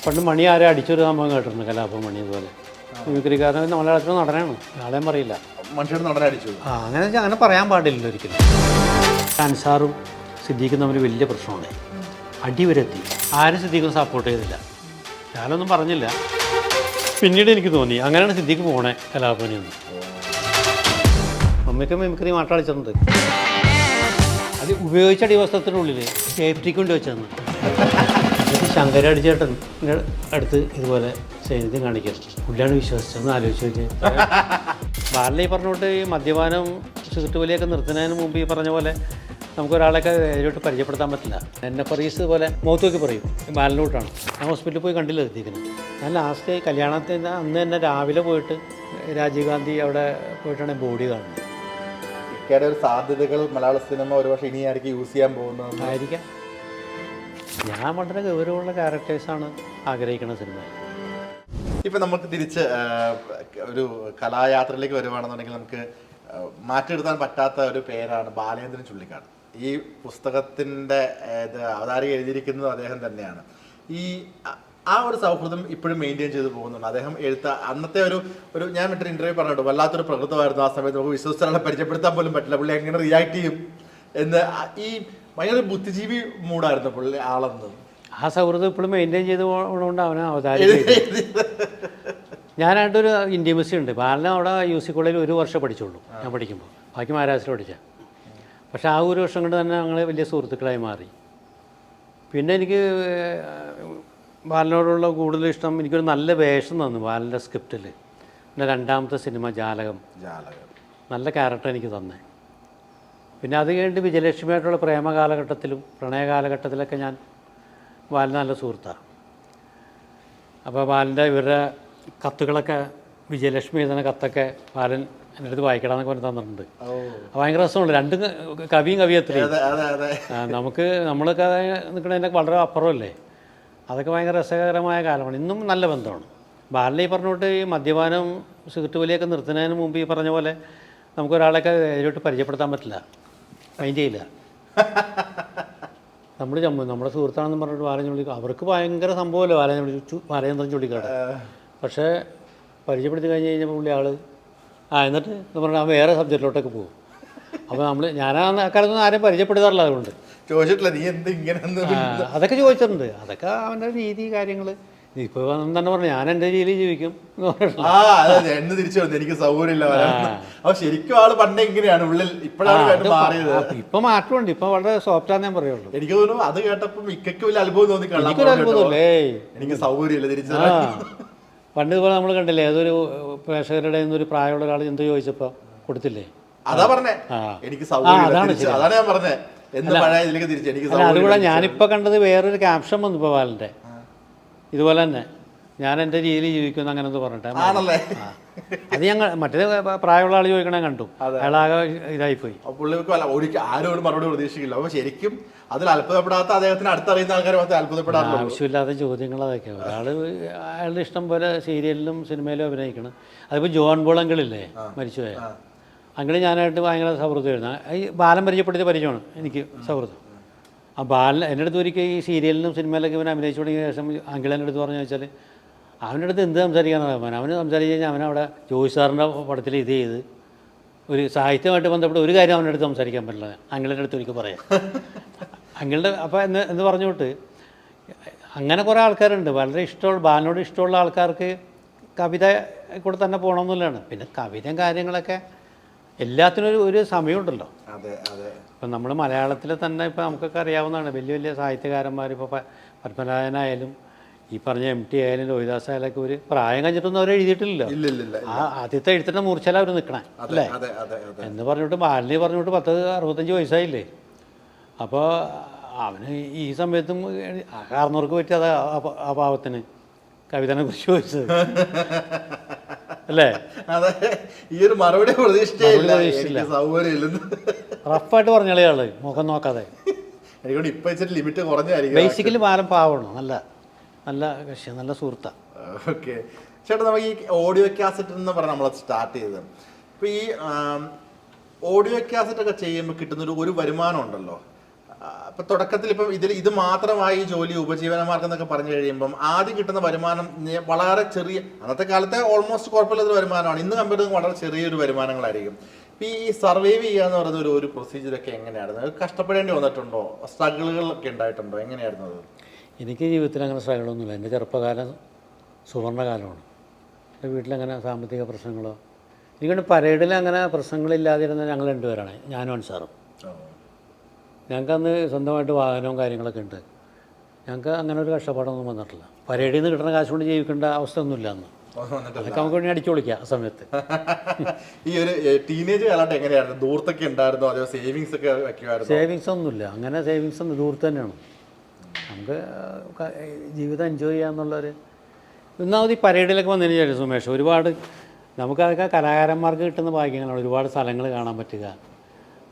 പണ്ട് മണി ആരെ അടിച്ചൊരു സംഭവം കേട്ടിട്ടുണ്ട്, കലാഭവൻ മണി ഇതുപോലെ മിമിക്രിക്കാരൻ മലയാളത്തിൽ നടനാണ്, ആളെയും പറയില്ല, മനുഷ്യർ നടനെ അടിച്ചു. അങ്ങനെ വെച്ചാൽ അങ്ങനെ പറയാൻ പാടില്ലല്ലോ ഒരിക്കലും. അൻസാറും സിദ്ദീഖും തമ്മിൽ വലിയ പ്രശ്നമുണ്ട്, അടിവരെത്തി. ആരും സിദ്ദീഖും സപ്പോർട്ട് ചെയ്തില്ല, ഞാനൊന്നും പറഞ്ഞില്ല. പിന്നീട് എനിക്ക് തോന്നി അങ്ങനെയാണ് സിദ്ദീഖ് പോണേ കലാഭവനിൽ നിന്ന്. മമ്മിക്ക് മിമിക്രി മാട്ടം കളിച്ചിട്ടുണ്ട്, അത് ഉപയോഗിച്ച അടിവസ്ത്രത്തിനുള്ളിൽ സേഫ്റ്റിക്ക് വേണ്ടി വെച്ചതെന്ന്. ശങ്കരാടിച്ചേട്ടൻ്റെ അടുത്ത് ഇതുപോലെ സൈന്യത്യം കാണിക്കും, പുള്ളിയാണ് വിശ്വസിച്ചതെന്ന് ആലോചിച്ച് വെച്ച്. ബാലനെ ഈ പറഞ്ഞുകൊണ്ട് ഈ മദ്യപാനം സിഗരറ്റ് വലിയൊക്കെ നിർത്തുന്നതിന് മുമ്പ് ഈ പറഞ്ഞ പോലെ നമുക്കൊരാളെയൊക്കെ നേരിട്ട് പരിചയപ്പെടുത്താൻ പറ്റില്ല. എന്നെ പറയീസ് പോലെ മുഖത്ത് നോക്കി പറയും ബാലനോട്ടാണ്. ഞാൻ ഹോസ്പിറ്റലിൽ പോയി കണ്ടില്ല എത്തിക്കുന്നത്. ഞാൻ ലാസ്റ്റ് കല്യാണത്തിന് അന്ന് തന്നെ രാവിലെ പോയിട്ട് രാജീവ് ഗാന്ധി അവിടെ പോയിട്ടാണ് ബോഡി കാണുന്നത്. ഇക്കയുടെ ഒരു സാധ്യതകൾ മലയാള സിനിമ ഒരുപക്ഷെ ഇനി ആയിരിക്കും യൂസ് ചെയ്യാൻ പോകുന്നത് ആയിരിക്കാം. ഞാൻ വളരെ ഗൗരവമുള്ള ക്യാരക്ടേഴ്സാണ് ആഗ്രഹിക്കുന്ന സിനിമ. ഇപ്പം നമുക്ക് തിരിച്ച് ഒരു കലായാത്രയിലേക്ക് വരുവാണെന്നുണ്ടെങ്കിൽ നമുക്ക് മാറ്റിയെടുക്കാൻ പറ്റാത്ത ഒരു പേരാണ് ബാലേന്ദ്രൻ ചുള്ളിക്കാട്. ഈ പുസ്തകത്തിൻ്റെ അവതാരിക എഴുതിയിരിക്കുന്നത് അദ്ദേഹം തന്നെയാണ്. ആ ഒരു സൗഹൃദം ഇപ്പോഴും മെയിൻറ്റെയിൻ ചെയ്ത് പോകുന്നുണ്ട്. അദ്ദേഹം അന്നത്തെ ഒരു ഞാൻ മറ്റൊരു ഇൻ്റർവ്യൂ പറഞ്ഞിട്ടു, വല്ലാത്തൊരു പ്രകൃതമായിരുന്നു ആ സമയത്ത്, നമുക്ക് വിശ്വസിച്ചാളെ പരിചയപ്പെടുത്താൻ പോലും പറ്റില്ല, പുള്ളി എങ്ങനെ റിയാക്ട് ചെയ്യും എന്ന്. ഈ ഭയങ്കര ബുദ്ധിജീവി മൂടായിരുന്നു പുള്ളി ആളെന്ന്. ആ സൗഹൃദം ഇപ്പോഴും മെയിൻറ്റെയിൻ ചെയ്ത് പോകുന്നതുകൊണ്ട് അവനെ അവതാരിക ഞാനായിട്ടൊരു ഇൻറ്റിമസി ഉണ്ട്. ബാലന അവിടെ UC കോളേജിൽ 1 വർഷം പഠിച്ചുള്ളൂ ഞാൻ പഠിക്കുമ്പോൾ, ബാക്കി മഹാരാഷ്ട്രയിൽ പഠിച്ച. പക്ഷേ ആ 1 വർഷം കൊണ്ട് തന്നെ ഞങ്ങൾ വലിയ സുഹൃത്തുക്കളായി മാറി. പിന്നെ എനിക്ക് ബാലനോടുള്ള കൂടുതൽ ഇഷ്ടം, എനിക്കൊരു നല്ല വേഷം തന്നു ബാലൻ്റെ സ്ക്രിപ്റ്റിൽ. പിന്നെ 2ാമത്തെ സിനിമ ജാലകം, നല്ല ക്യാരക്ടർ എനിക്ക് തന്നെ. പിന്നെ അത് കഴിഞ്ഞിട്ട് വിജയലക്ഷ്മിയായിട്ടുള്ള പ്രേമ കാലഘട്ടത്തിലും പ്രണയ കാലഘട്ടത്തിലൊക്കെ ഞാൻ ബാലൻ നല്ല സുഹൃത്താണ്. അപ്പോൾ ബാലൻ്റെ ഇവരുടെ കത്തുകളൊക്കെ, വിജയലക്ഷ്മി എഴുതുന്ന കത്തൊക്കെ ബാലൻ എൻ്റെ അടുത്ത് വായിക്കണമെന്നൊക്കെ പറഞ്ഞ് തന്നിട്ടുണ്ട്. ഭയങ്കര രസമുണ്ട്, 2 കവിയും കവിയത്തിലേ. നമ്മളൊക്കെ നിൽക്കുന്നതിൻ്റെ വളരെ അപ്പുറമല്ലേ. അതൊക്കെ ഭയങ്കര രസകരമായ കാലമാണ്. ഇന്നും നല്ല ബന്ധമാണ്. ബാലനെ ഈ പറഞ്ഞുകൊണ്ട് ഈ മദ്യപാനം സിഗരറ്റ് വലിയൊക്കെ നിർത്തുന്നതിന് മുമ്പ് ഈ പറഞ്ഞ പോലെ നമുക്കൊരാളെയൊക്കെ നേരിട്ട് പരിചയപ്പെടുത്താൻ പറ്റില്ല, മൈൻഡ് ചെയ്യില്ല. നമ്മുടെ സുഹൃത്താണെന്ന് പറഞ്ഞിട്ട് ബാലൻ ചുള്ളിക്കാട്, അവർക്ക് ഭയങ്കര സംഭവമല്ലേ ബാലചന്ദ്രൻ ചുള്ളിക്കാട്. പക്ഷേ പരിചയപ്പെടുത്തി കഴിഞ്ഞ് കഴിഞ്ഞപ്പോൾ പുള്ളി എന്നിട്ട് എന്ന് പറഞ്ഞാൽ വേറെ സബ്ജക്റ്റിലോട്ടൊക്കെ പോകും. അപ്പോൾ ഞാൻ അക്കാലത്തൊന്നും ആരെയും പരിചയപ്പെടുത്താറില്ല. അതുകൊണ്ട് ചോദിച്ചിട്ടില്ല നീ എന്ത് ഇങ്ങനെ. അതൊക്കെ ചോദിച്ചിട്ടുണ്ട്, അതൊക്കെ അവൻ്റെ രീതി കാര്യങ്ങൾ. ഇപ്പോൾ തന്നെ പറഞ്ഞു ഞാൻ എൻ്റെ രീതിയിൽ ജീവിക്കും എന്ന് പറഞ്ഞിട്ടുണ്ട്. തിരിച്ചു വന്നു, എനിക്ക് സൗകര്യമില്ല. അപ്പോൾ ശരിക്കും ആള് പണ്ട് ഇങ്ങനെയാണ് ഉള്ളിൽ, ഇപ്പോഴാണ് മാറിയത്. ഇപ്പം മാറ്റമുണ്ട്, ഇപ്പം വളരെ സോഫ്റ്റാന്നേ ഞാൻ പറയുള്ളൂ. എനിക്ക് തോന്നുന്നു അത് കേട്ടപ്പോൾ മിക്കയ്ക്ക് വലിയ അത്ഭുതം തോന്നി. അത്ഭുതമല്ലേ, എനിക്ക് സൗകര്യമില്ല തിരിച്ചു. പണ്ട് ഇതുപോലെ നമ്മൾ കണ്ടില്ലേ, ഏതൊരു പ്രേക്ഷകരുടെ ഒരു പ്രായമുള്ള ഒരാൾ എന്ത് ചോദിച്ചപ്പോൾ കൊടുത്തില്ലേ? അതാ പറഞ്ഞേ, എനിക്ക് സൗകര്യം. അതാണ് ഞാൻ പറഞ്ഞത്. അതുകൂടെ ഞാനിപ്പോൾ കണ്ടത് വേറൊരു ക്യാപ്ഷൻ വന്നു ഇപ്പോൾ ബാലൻ്റെ ഇതുപോലെ തന്നെ, ഞാൻ എൻ്റെ രീതിയിൽ ജീവിക്കുന്നു അങ്ങനെ ഒന്ന് പറഞ്ഞിട്ട്. അത് ഞങ്ങൾ മറ്റേ പ്രായമുള്ള ആൾ ചോദിക്കണേ കണ്ടു, അയാളാകെ ഇതായിപ്പോയി. പുള്ളിക്ക് ആരോടും മറുപടി പ്രതീക്ഷിക്കില്ല. അപ്പോൾ ശരിക്കും അതിൽ അത്ഭുതപ്പെടാത്ത അദ്ദേഹത്തിന് അടുത്തറിയുന്ന ആൾക്കാർ മാത്രമേ അത്ഭുതപ്പെടാറുള്ളൂ. ആവശ്യമില്ലാത്ത ചോദ്യങ്ങൾ അതൊക്കെ. അയാളുടെ ഇഷ്ടം പോലെ സീരിയലിലും സിനിമയിലും അഭിനയിക്കണം. അതിപ്പോൾ ജോൺ ബോൾ അങ്കിളില്ലേ, മരിച്ചുപോയ അങ്കിള് ഞാനായിട്ട് ഭയങ്കര സൗഹൃദമായിരുന്നു. ഈ ബാലൻ പരിചയപ്പെടുത്തിയ പരിചയമാണ് എനിക്ക് സൗഹൃദം. ആ ബാലൻ എൻ്റെ അടുത്ത് ഒരിക്കൽ ഈ സീരിയലിനും സിനിമയിലൊക്കെ ഇവനെ അഭിനയിച്ചു തുടങ്ങിയ ശേഷം അങ്കിളെൻ്റെ അടുത്ത് പറഞ്ഞു വെച്ചാൽ അവൻ്റെ അടുത്ത് എന്ത് സംസാരിക്കാനാണ് അവന് സംസാരിച്ച് കഴിഞ്ഞാൽ അവനവിടെ ജോയി സാറിൻ്റെ പടത്തിൽ ഇത് ചെയ്ത് ഒരു സാഹിത്യമായിട്ട് ബന്ധപ്പെട്ട് ഒരു കാര്യം അവൻ്റെ അടുത്ത് സംസാരിക്കാൻ പറ്റില്ല. അങ്കിളിൻ്റെ അടുത്ത് ഒരിക്കൽ പറയാം അങ്കിളുടെ. അപ്പോൾ എന്ന് പറഞ്ഞുകൊണ്ട് അങ്ങനെ കുറേ ആൾക്കാരുണ്ട് വളരെ ഇഷ്ടമുള്ള ബാലനോട് ഇഷ്ടമുള്ള ആൾക്കാർക്ക് കവിത കൂടെ തന്നെ പോകണമെന്നുള്ളതാണ്. പിന്നെ കവിതയും കാര്യങ്ങളൊക്കെ എല്ലാത്തിനും ഒരു സമയമുണ്ടല്ലോ. ഇപ്പം നമ്മൾ മലയാളത്തിൽ തന്നെ ഇപ്പം നമുക്കൊക്കെ അറിയാവുന്നതാണ്, വലിയ വലിയ സാഹിത്യകാരന്മാർ, ഇപ്പോൾ പത്മനാഭനായാലും ഈ പറഞ്ഞ MT ആയാലും ലോഹിദാസ് ആയാലൊക്കെ ഒരു പ്രായം കഴിഞ്ഞിട്ടൊന്നും അവർ എഴുതിയിട്ടില്ലല്ലോ. ആദ്യത്തെ എഴുത്തിൻ്റെ മൂർച്ചയിൽ അവർ നിൽക്കണേ അല്ലേ എന്ന് പറഞ്ഞിട്ട് ബാലനെ പറഞ്ഞിട്ട് 65 വയസ്സായില്ലേ. അപ്പോൾ അവന് ഈ സമയത്തും കാരണവർക്ക് പറ്റിയത് ആ പാവത്തിന് കവിതനെ കുറിച്ച് ചോദിച്ചത് അല്ലേ. ഈ ഒരു മറുപടി പ്രതീക്ഷിച്ചില്ല, റഫായിട്ട് പറഞ്ഞയാള് മുഖം നോക്കാതെ. ലിമിറ്റ് കുറഞ്ഞായിരിക്കും. ബേസിക്കലി ബാലൻ പാവണം, നല്ല കക്ഷി, നല്ല സുഹൃത്താണ്. ഓക്കെ ചേട്ടാ, നമുക്ക് ഈ ഓഡിയോ കാസറ്റ് എന്ന് പറഞ്ഞാൽ നമ്മൾ സ്റ്റാർട്ട് ചെയ്തത്. ഇപ്പോൾ ഈ ഓഡിയോ കാസറ്റ് ഒക്കെ ചെയ്യുമ്പോൾ കിട്ടുന്നൊരു വരുമാനം ഉണ്ടല്ലോ, ഇപ്പൊ തുടക്കത്തിൽ ഇപ്പം ഇത് മാത്രമായി ജോലി ഉപജീവനമാർഗം എന്നൊക്കെ പറഞ്ഞു കഴിയുമ്പം ആദ്യം കിട്ടുന്ന വരുമാനം വളരെ ചെറിയ, അന്നത്തെ കാലത്തെ ഓൾമോസ്റ്റ് കുഴപ്പമില്ലാത്തൊരു വരുമാനമാണ്. ഇന്ന് കമ്പയർ ചെയ്ത് വളരെ ചെറിയൊരു വരുമാനങ്ങളായിരിക്കും. ഇപ്പം ഈ സർവൈവ് ചെയ്യാന്ന് പറയുന്ന ഒരു പ്രൊസീജിയറൊക്കെ എങ്ങനെയായിരുന്നു? കഷ്ടപ്പെടേണ്ടി വന്നിട്ടുണ്ടോ? സ്ട്രഗിളുകളൊക്കെ ഉണ്ടായിട്ടുണ്ടോ? എങ്ങനെയായിരുന്നു അത്? എനിക്ക് ജീവിതത്തിൽ അങ്ങനെ സ്ട്രഗിളൊന്നുമില്ല. എൻ്റെ ചെറുപ്പകാലം സുവർണ്ണകാലമാണ്. എൻ്റെ വീട്ടിലങ്ങനെ സാമ്പത്തിക പ്രശ്നങ്ങളോ, എനിക്കൊണ്ട് പരേഡിൽ അങ്ങനെ പ്രശ്നങ്ങളില്ലാതിരുന്ന ഞങ്ങൾ രണ്ടുപേരാണ്, ഞാനും അൻസാറും. ഞങ്ങൾക്കന്ന് സ്വന്തമായിട്ട് വാഹനവും കാര്യങ്ങളൊക്കെ ഉണ്ട്. ഞങ്ങൾക്ക് അങ്ങനെ ഒരു കഷ്ടപ്പാടൊന്നും വന്നിട്ടില്ല. പരേഡിൽ നിന്ന് കിട്ടുന്ന കാശ് കൊണ്ട് ജീവിക്കേണ്ട അവസ്ഥ ഒന്നുമില്ല അന്ന്. അതൊക്കെ നമുക്ക് വേണ്ടി അടിച്ചു പൊളിക്കാം ആ സമയത്ത്. ഈ ഒരു ടീനേജ് കാലത്ത് എങ്ങനെയായിരുന്നു? ദൂർത്തൊക്കെ ഉണ്ടായിരുന്നോ? അതോ സേവിങ്സ് ഒക്കെ വെക്കുമായിരുന്നു? സേവിങ്സ് ഒന്നുമില്ല. അങ്ങനെ സേവിങ്സ് ഒന്നും ദൂരത്ത് തന്നെയാണ്. നമുക്ക് ജീവിതം എൻജോയ് ചെയ്യാന്നുള്ളൊരു ഒന്നാമത് ഈ പരേഡിലൊക്കെ വന്നതിന് ശേഷം സുമേഷ് ഒരുപാട് നമുക്കതൊക്കെ കലാകാരന്മാർക്ക് കിട്ടുന്ന ഭാഗ്യങ്ങളാണ്. ഒരുപാട് സ്ഥലങ്ങൾ കാണാൻ പറ്റുക,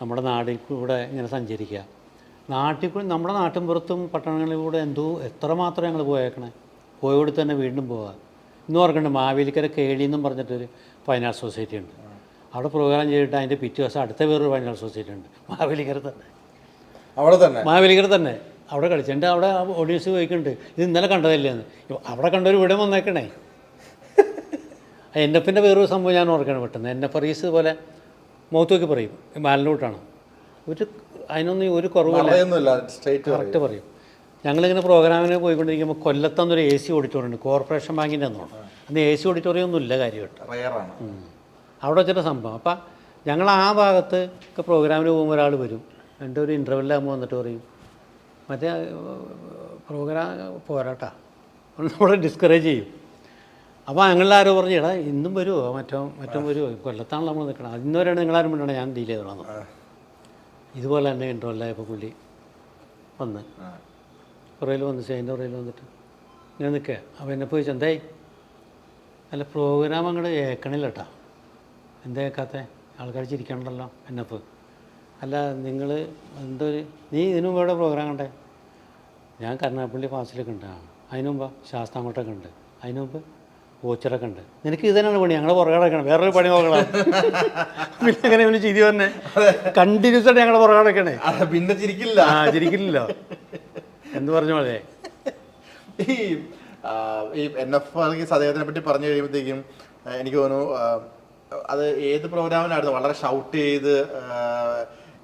നമ്മുടെ നാട്ടിൽ കൂടെ ഇങ്ങനെ സഞ്ചരിക്കുക. നമ്മുടെ നാട്ടിൻ പുറത്തും പട്ടണങ്ങളിലൂടെ എത്രമാത്രം ഞങ്ങൾ പോയേക്കണേ. പോയോട് തന്നെ വീണ്ടും പോവുക. ഇന്ന് ഓർക്കണ്ട, മാവേലിക്കര കേളി എന്നും പറഞ്ഞിട്ടൊരു ഫൈൻ ആർട്സ് സൊസൈറ്റി ഉണ്ട്. അവിടെ പ്രോഗ്രാം ചെയ്തിട്ട് അതിൻ്റെ പിറ്റേ ദിവസം അടുത്ത വേറൊരു ഫൈൻ ആർട്സ് സൊസൈറ്റി ഉണ്ട് മാവേലിക്കര തന്നെ. മാവേലിക്കര തന്നെ അവിടെ കളിച്ചു. എൻ്റെ അവിടെ ഓഡിയൻസ് ചോദിക്കുന്നുണ്ട്, ഇത് ഇന്നലെ കണ്ടതല്ലേ എന്ന്. അവിടെ കണ്ടവർ ഇവിടെ വന്നേക്കണേ. എന്നപ്പിൻ്റെ വേറൊരു സംഭവം ഞാൻ ഓർക്കണം പെട്ടെന്ന്. എന്നപ്പറീസ് പോലെ മുഖത്ത് നോക്കി പറയും, ബാലനോട്ടാണ് അതിനൊന്നും ഒരു കുറവില്ല, കറക്റ്റ് പറയും. ഞങ്ങളിങ്ങനെ പ്രോഗ്രാമിന് പോയിക്കൊണ്ടിരിക്കുമ്പോൾ കൊല്ലത്തൊന്നൊരു AC ഓഡിറ്റോറിയം ഉണ്ട്, കോർപ്പറേഷൻ ബാങ്കിൻ്റെ ഒന്നാണ്. അന്ന് AC ഓഡിറ്റോറിയം ഒന്നും ഇല്ല കാര്യമായിട്ട്, അവിടെ വെച്ചിട്ട് സംഭവം. അപ്പം ഞങ്ങൾ ആ ഭാഗത്ത് ഒക്കെ പ്രോഗ്രാമിന് പോകുമ്പോൾ ഒരാൾ വരും, എൻ്റെ ഒരു ഇൻ്റർവെല്ലാകുമ്പോൾ വന്നിട്ട് പറയും, മറ്റേ പ്രോഗ്രാം പോരാട്ടാ, നമ്മളെ ഡിസ്കറേജ് ചെയ്യും. അപ്പോൾ ഞങ്ങളാരോ പറഞ്ഞു, എടാ ഇന്നും വരുമോ മറ്റോ വരുമോ, കൊല്ലത്താണല്ലോ നമ്മൾ നിൽക്കണം, ഇന്നുവരെയാണ് നിങ്ങളാരും വേണ്ട ഞാൻ ഡീൽ ചെയ്തോളാം. ഇതുപോലെ തന്നെ ഇൻ്റർവെല്ലായപ്പോൾ പുള്ളി വന്ന് പുറയിൽ വന്ന് സ്റ്റേജിൻ്റെ പുറയിൽ വന്നിട്ട് ഞാൻ നിൽക്കുക. അപ്പോൾ എന്നെ പോയി എന്തായി, അല്ല പ്രോഗ്രാം അങ്ങോട്ട് ഏക്കണില്ല കേട്ടോ, എന്താ കേൾക്കാത്ത, ആൾക്കാർ ചിരിക്കണ്ടല്ലോ. എന്നപ്പോൾ അല്ല നിങ്ങൾ നീ ഇതിനു മുമ്പ് ഇവിടെ പ്രോഗ്രാം കണ്ടേ? ഞാൻ കരുനാഗപ്പള്ളി ഫാസിലൊക്കെ ഉണ്ട്, അതിനു മുമ്പ് ശാസ്താംകോട്ടൊക്കെ ഉണ്ട്, അതിനു മുമ്പ് ഓച്ചിറൊക്കെ ഉണ്ട്. നിനക്ക് ഇത് തന്നെയാണ് പണി, ഞങ്ങളുടെ പുറകെ കിടക്കണം, വേറൊരു പണി നോക്കണം. പിന്നെ അങ്ങനെ പിന്നെ ചിരി തന്നെ കണ്ടിന്യൂസ് ആയിട്ട് ഞങ്ങളുടെ പുറകെ കിടക്കണേ, പിന്നെ ചിരിക്കില്ല. ചിരിക്കില്ലല്ലോ എന്ന് പറഞ്ഞ പോലെ. ഈ NF അദ്ദേഹത്തിനെ പറ്റി പറഞ്ഞു കഴിയുമ്പോഴത്തേക്കും എനിക്ക് തോന്നുന്നു അത് ഏത് പ്രോഗ്രാമിനായിരുന്നു വളരെ ഷൗട്ട് ചെയ്ത്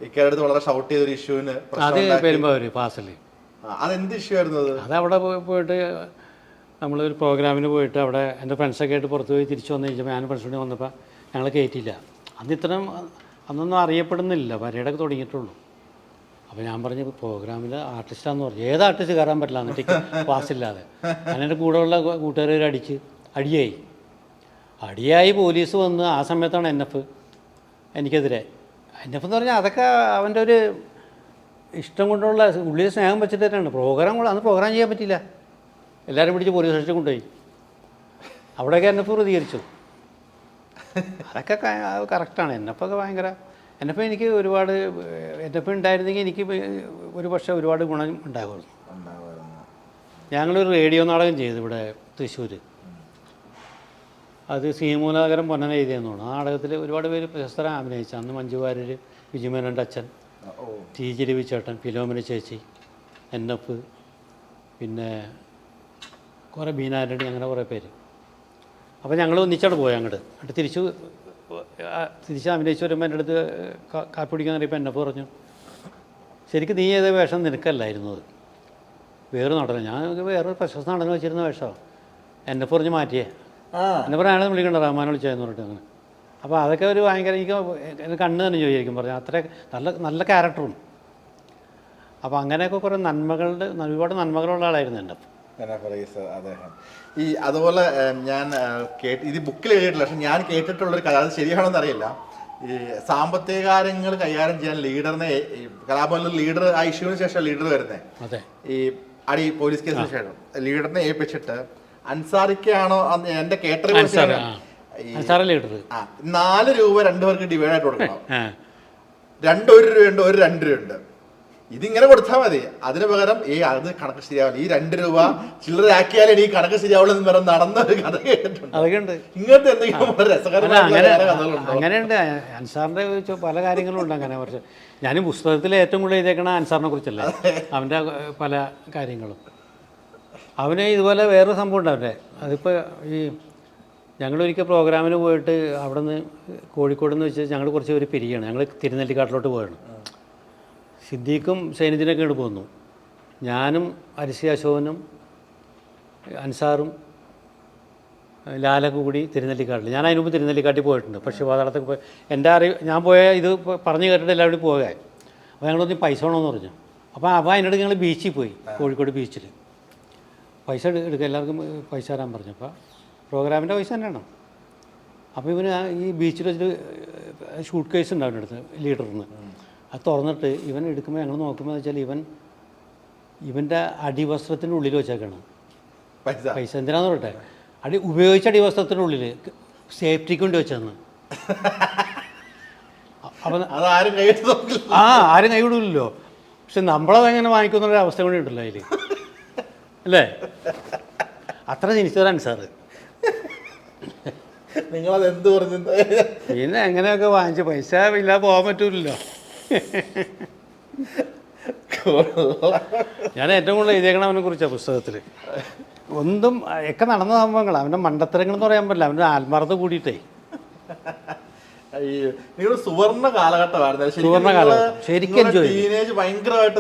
ഇക്കടുത്ത് വളരെ ഷൗട്ട് ചെയ്തൊരു ഇഷ്യൂവിന് പെരുമ്പാവൂര് ഫാസില്. അതെന്ത് ഇഷ്യൂ ആയിരുന്നു? അതവിടെ പോയിട്ട് നമ്മളൊരു പ്രോഗ്രാമിന് പോയിട്ട് അവിടെ എൻ്റെ ഫ്രണ്ട്സൊക്കെ ആയിട്ട് പുറത്ത് പോയി തിരിച്ചു വന്നു കഴിഞ്ഞപ്പോൾ ഞാൻ ഫ്രണ്ട്സിനോട് വന്നപ്പോൾ ഞങ്ങൾ കയറ്റിയില്ല. അന്നൊന്നും അറിയപ്പെടുന്നില്ല, പരേഡൊക്കെ തുടങ്ങിയിട്ടുള്ളൂ. അപ്പോൾ ഞാൻ പറഞ്ഞു പ്രോഗ്രാമിൽ ആർട്ടിസ്റ്റാന്ന് പറഞ്ഞു. ഏത് ആർട്ടിസ്റ്റ് കയറാൻ പറ്റില്ല എന്നിട്ട് പാസ്സില്ലാതെ. ഞാൻ എൻ്റെ കൂടെയുള്ള കൂട്ടുകാരെ അടിയായി പോലീസ് വന്ന് ആ സമയത്താണ് NF എനിക്കെതിരെ. NF എന്ന് പറഞ്ഞാൽ അതൊക്കെ അവൻ്റെ ഒരു ഇഷ്ടം കൊണ്ടുള്ള ഉള്ളിൽ സ്നേഹം വെച്ചിട്ട് തന്നെയാണ്. അന്ന് പ്രോഗ്രാം ചെയ്യാൻ പറ്റില്ല, എല്ലാവരും പിടിച്ച് പോലീസ് സ്റ്റേഷനിൽ കൊണ്ടുപോയി. അവിടെയൊക്കെ NF പ്രതികരിച്ചു. അതൊക്കെ കറക്റ്റാണ്. NF ഒക്കെ ഭയങ്കര NF എനിക്ക് ഒരുപാട് NF ഉണ്ടായിരുന്നെങ്കിൽ എനിക്ക് ഒരു പക്ഷേ ഒരുപാട് ഗുണം ഉണ്ടാകുമായിരുന്നു. ഞങ്ങളൊരു റേഡിയോ നാടകം ചെയ്തു ഇവിടെ തൃശ്ശൂർ. അത് സീമൂലനഗരം പൊന്നൻ എഴുതിയെന്ന് തോന്നുന്നു. ആ നാടകത്തിൽ ഒരുപാട് പേര് പ്രശസ്തരാണ് അഭിനയിച്ചു. അന്ന് മഞ്ജു വാര്യർ, വിജയമേനോൻ്റെ അച്ഛൻ, TG രവിച്ചേട്ടൻ, ഫിലോമിന ചേച്ചി, NF, പിന്നെ കുറേ ബീനാരടി, അങ്ങനെ കുറേ പേര്. അപ്പോൾ ഞങ്ങൾ ഒന്നിച്ചവിടെ പോയി അങ്ങോട്ട്. എന്നിട്ട് തിരിച്ച് അഭിനയിച്ച് വരുമ്പോൾ എൻ്റെ അടുത്ത് കാപ്പി പിടിക്കാൻ അറിയപ്പോൾ NF പറഞ്ഞു, ശരിക്കും നീ ഏത് വേഷം നിനക്കല്ലായിരുന്നു അത്, വേറെ നടനം. ഞാൻ വേറൊരു പ്രശസ്ത നടനം വെച്ചിരുന്ന വേഷമാണ്. NF പറഞ്ഞ് മാറ്റിയേ. എന്നെ പറഞ്ഞാൽ അയാളെ വിളിക്കണ്ട, റഹ്മാനെ വിളിച്ചായെന്ന് പറഞ്ഞിട്ട് അങ്ങനെ. അപ്പോൾ അതൊക്കെ ഒരു ഭയങ്കര എനിക്ക് കണ്ണ് തന്നെ ചോദിക്കും പറഞ്ഞു, അത്ര നല്ല ക്യാരക്ടറും. അപ്പോൾ അങ്ങനെയൊക്കെ കുറേ ഒരുപാട് നന്മകളുള്ള ആളായിരുന്നു NF. അദ്ദേഹം ഈ അതുപോലെ ഞാൻ ഇത് ബുക്കിൽ എഴുതിയിട്ടില്ല, പക്ഷെ ഞാൻ കേട്ടിട്ടുള്ളൊരു കഥ, അത് ശരിയാണോന്ന് അറിയില്ല. ഈ സാമ്പത്തിക കാര്യങ്ങൾ കൈകാര്യം ചെയ്യാൻ ലീഡറിനെ, കലാഭവനിൽ ലീഡർ ആ ഇഷ്യൂവിന് ശേഷം ലീഡർ വരുന്നത്, ഈ പോലീസ് കേസിന് ശേഷം ലീഡറിനെ ഏൽപ്പിച്ചിട്ട് അൻസാറിക്കാണോ എന്റെ കേട്ടറിവ് 4 രൂപ 2 പേർക്ക് ഡിവൈഡ് ആയിട്ട് കൊടുക്കണം. 2 1 രൂപയുണ്ട്, 1 2 രൂപയുണ്ട്. ഇതിങ്ങനെ കൊടുത്താൽ മതി. അതിന് പകരം അത് കണക്ക് ശരിയാവില്ല, ഈ 2 രൂപ ചില്ലറ ആക്കിയാലേ ഈ കണക്ക് ശരിയാവുള്ളൂ എന്ന് പറഞ്ഞ് നടന്നൊരു കഥ കേട്ടിട്ടുണ്ട്. ഇങ്ങനത്തെ എന്തെങ്കിലും രസകരമായ അങ്ങനെയുണ്ട്. അൻസാറിൻ്റെ പല കാര്യങ്ങളും ഉണ്ട് അങ്ങനെ. കുറച്ച് ഞാൻ പുസ്തകത്തിൽ ഏറ്റവും കൂടുതൽ എഴുതിയേക്കണ അൻസാറിനെ കുറിച്ചല്ലേ, അവൻ്റെ പല കാര്യങ്ങളും. അവന് ഇതുപോലെ വേറൊരു സംഭവം ഉണ്ട് അവൻ്റെ. അതിപ്പോൾ ഈ ഞങ്ങളൊരിക്കൽ പ്രോഗ്രാമിന് പോയിട്ട് അവിടെ നിന്ന് കോഴിക്കോട് നിന്ന് വെച്ച് ഞങ്ങൾ കുറച്ച് പേര് പിരിയാണ്. ഞങ്ങൾ തിരുനെല്ലിക്കാട്ടിലോട്ട് പോയാണ്. സിദ്ദീഖും സൈനുദ്ദീനൊക്കെ ഇങ്ങോട്ട് പോന്നു. ഞാനും അരിസി അശോകനും അൻസാറും ലാലൊക്കെ കൂടി തിരുനെല്ലിക്കാട്ടിൽ. ഞാൻ അതിന് മുമ്പ് തിരുനെല്ലിക്കാട്ടിൽ പോയിട്ടുണ്ട്. പക്ഷേ പാതാളത്തൊക്കെ പോയി എൻ്റെ ഞാൻ പോയ ഇത് പറഞ്ഞു കേട്ടിട്ട് എല്ലാവരും പോകാൻ. അപ്പോൾ ഞങ്ങളൊന്ന് പൈസ വേണമെന്ന് പറഞ്ഞു. അപ്പോൾ അതിനോട് ഞങ്ങൾ ബീച്ചിൽ പോയി, കോഴിക്കോട് ബീച്ചിൽ. പൈസ എടുക്കുക, എല്ലാവർക്കും പൈസ തരാൻ പറഞ്ഞു. അപ്പോൾ പ്രോഗ്രാമിൻ്റെ പൈസ തന്നെയാണ്. അപ്പോൾ ഇവന് ഈ ബീച്ചിൽ വെച്ചിട്ട് ഷൂട്ട് കേസ് ഉണ്ട് അവൻ്റെ അടുത്ത് ലീഡറിന്. അത് തുറന്നിട്ട് ഇവൻ എടുക്കുമ്പോൾ ഞങ്ങൾ നോക്കുമ്പോൾ വെച്ചാൽ ഇവൻ്റെ അടിവസ്ത്രത്തിൻ്റെ ഉള്ളിൽ വെച്ചേക്കാണ് പൈസ. എന്തിനാന്ന് പറയട്ടെ, ഉപയോഗിച്ച അടിവസ്ത്രത്തിനുള്ളിൽ സേഫ്റ്റിക്ക് വേണ്ടി വെച്ചതെന്ന്. അപ്പം ആരും കൈവിടില്ലല്ലോ. പക്ഷെ നമ്മളതെങ്ങനെ വാങ്ങിക്കുന്നൊരു അവസ്ഥ കൂടി ഉണ്ടല്ലോ അതിൽ, അല്ലേ? അത്ര ജനിച്ചതാണ് സാറ്. നിങ്ങളത് എന്ത് പറഞ്ഞു? പിന്നെ എങ്ങനെയൊക്കെ വാങ്ങിച്ചു, പൈസ ഇല്ലാതെ പോകാൻ പറ്റൂലല്ലോ. ഞാൻ ഏറ്റവും കൂടുതൽ എഴുതിയേക്കണം അവനെ കുറിച്ചാണ് പുസ്തകത്തിൽ. ഒന്നും ഒക്കെ നടന്ന സംഭവങ്ങൾ, അവൻ്റെ മണ്ടത്തരങ്ങൾ എന്ന് പറയാൻ പറ്റില്ല, അവൻ്റെ ആത്മാർത്ഥത കൂടിയിട്ടേ. നിങ്ങൾ സുവർണ്ണ കാലഘട്ടമായിരുന്നു. സുവർണ്ണ കാലഘട്ടം ശരിക്കും എൻജോയ് ചെയ്തു. ഭയങ്കരമായിട്ട്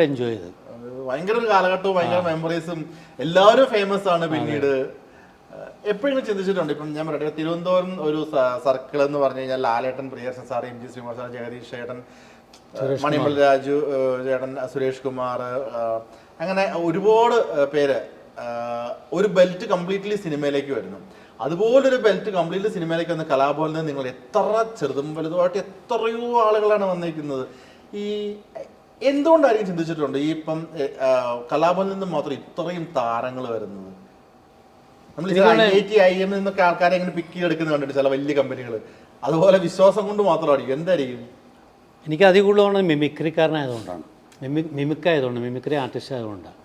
എൻജോയ് ചെയ്ത്. ഭയങ്കര ഒരു കാലഘട്ടവും ഭയങ്കര മെമ്മറീസും. എല്ലാവരും ഫേമസ് ആണ്. പിന്നീട് എപ്പോഴെങ്കിലും ചിന്തിച്ചിട്ടുണ്ട്? ഇപ്പം ഞാൻ പറയട്ടെ, തിരുവനന്തപുരം ഒരു സർക്കിൾ എന്ന് പറഞ്ഞു കഴിഞ്ഞാൽ Lalettan, Priyadarshan sir, M G Sreekumar sir, Jagadish ചേട്ടൻ, മണിമൽ രാജു ചേട്ടൻ, സുരേഷ് കുമാർ, അങ്ങനെ ഒരുപാട് പേര് ഒരു ബെൽറ്റ് കംപ്ലീറ്റ്ലി സിനിമയിലേക്ക് വരുന്നു. അതുപോലൊരു ബെൽറ്റ് കംപ്ലീറ്റ്ലി സിനിമയിലേക്ക് വന്ന കലാഭവനിൽ നിന്ന് നിങ്ങൾ എത്ര ചെറുതും വലുതുമായിട്ട് എത്രയോ ആളുകളാണ് വന്നിരിക്കുന്നത്. ഈ എന്തുകൊണ്ടായിരിക്കും ചിന്തിച്ചിട്ടുണ്ട് ഈ ഇപ്പം കലാഭവനിൽ നിന്ന് മാത്രം ഇത്രയും താരങ്ങൾ വരുന്നത്? നമ്മൾ IIM നിന്നൊക്കെ ആൾക്കാരെ എങ്ങനെ പിക്ക് ചെയ്തെടുക്കുന്നത് കണ്ടിട്ട് ചില വലിയ കമ്പനികൾ. അതുപോലെ വിശ്വാസം കൊണ്ട് മാത്രമായിരിക്കും. എന്തായിരിക്കും? എനിക്ക് അതിൽ കൂടുതലാണ് മിമിക്രിക്കാരനായതുകൊണ്ടാണ്. മിമിക്കായതുകൊണ്ട്, മിമിക്രി ആർട്ടിസ്റ്റ് ആയതുകൊണ്ടാണ്.